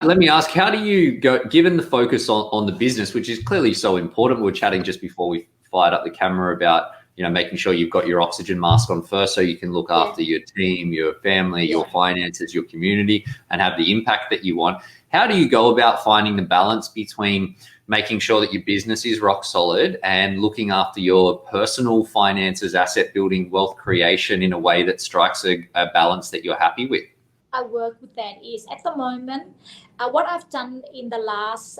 let me ask, how do you go, given the focus on the business, which is clearly so important? We were chatting just before we fired up the camera about, making sure you've got your oxygen mask on first so you can look after your team, your family, your finances, your community, and have the impact that you want. How do you go about finding the balance between making sure that your business is rock solid and looking after your personal finances, asset building, wealth creation in a way that strikes a balance that you're happy with? I work with that is at the moment, what I've done in the last,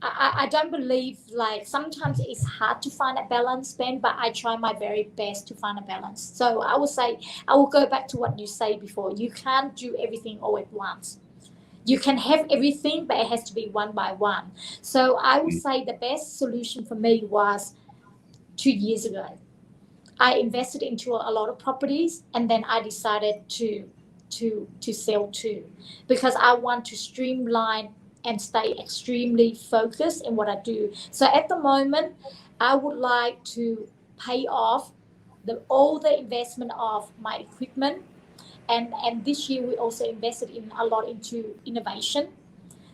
I don't believe, like, sometimes it's hard to find a balance, Ben, but I try my very best to find a balance. So I would say, I will go back to what you said before. You can't do everything all at once. You can have everything, but it has to be one by one. So I would say the best solution for me was 2 years ago. I invested into a lot of properties, and then I decided to sell too, because I want to streamline and stay extremely focused in what I do. So at the moment, I would like to pay off all the investment of my equipment. And this year we also invested in a lot into innovation.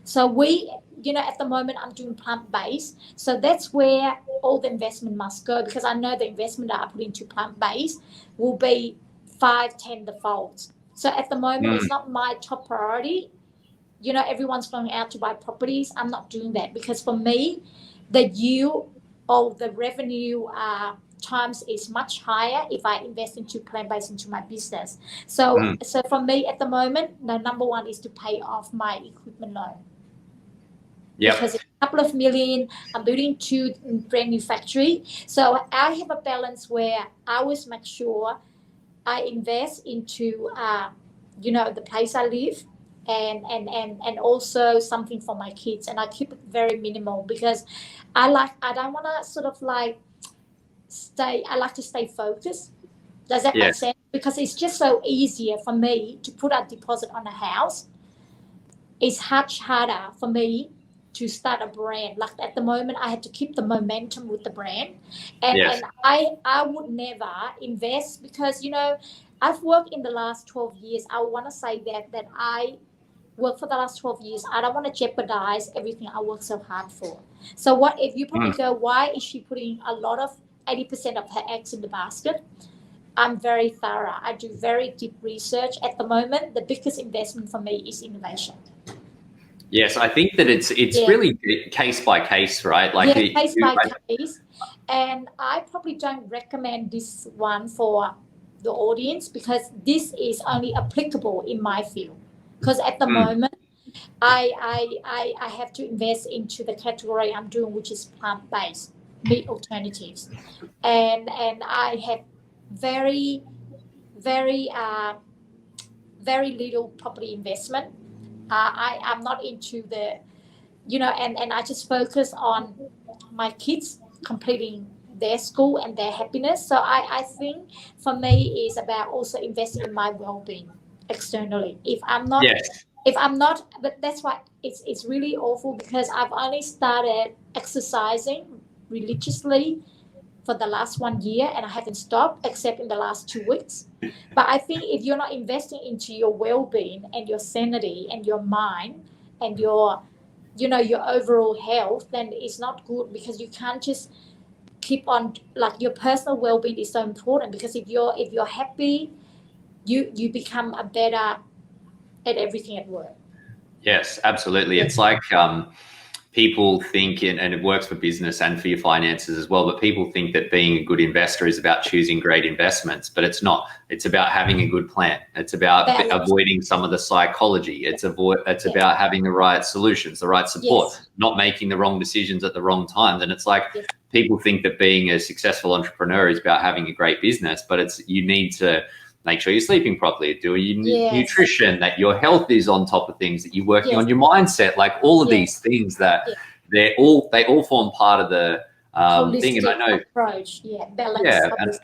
So we, at the moment I'm doing plant-based. So that's where all the investment must go, because I know the investment that I put into plant-based will be 5-10 folds. So at the moment, it's not my top priority. Everyone's going out to buy properties. I'm not doing that, because for me, the yield or the revenue times is much higher if I invest into plant-based into my business. So for me at the moment, the number one is to pay off my equipment loan. Yeah. Because it's a couple of million, I'm building 2 brand new factory. So I have a balance where I always make sure I invest into, the place I live, and also something for my kids. And I keep it very minimal, because I don't want to sort of like I like to stay focused. Does that make sense? Because it's just so easier for me to put a deposit on a house. It's much harder for me to start a brand. Like at the moment, I had to keep the momentum with the brand. And I would never invest, because, I've worked in the last 12 years. I want to say that I worked for the last 12 years. I don't want to jeopardize everything I worked so hard for. So what if you probably go, why is she putting a lot of 80% of her eggs in the basket? I'm very thorough. I do very deep research. At the moment, the biggest investment for me is innovation. Yes, I think that it's really case by case, right? Like case by case. And I probably don't recommend this one for the audience, because this is only applicable in my field. Because at the moment, I have to invest into the category I'm doing, which is plant-based meat alternatives, and I have very, very, very little property investment. I'm not into the, and I just focus on my kids completing their school and their happiness. So I think for me is about also investing in my well-being externally. If I'm not, but that's why it's really awful, because I've only started exercising religiously for the last 1 year, and I haven't stopped except in the last 2 weeks. But I think if you're not investing into your well-being and your sanity and your mind and your overall health, then it's not good, because you can't just keep on, like, your personal well-being is so important, because if you're happy, you become a better at everything at work. Yes, absolutely. It's like people think, and it works for business and for your finances as well, but people think that being a good investor is about choosing great investments, but it's not. It's about having a good plan. It's about avoiding some of the psychology. It's about having the right solutions, the right support, not making the wrong decisions at the wrong time. And it's like people think that being a successful entrepreneur is about having a great business, but you need to make sure you're sleeping properly, do your nutrition, that your health is on top of things, that you're working on your mindset, like all of these things that they all form part of the thing. And I know approach, balance.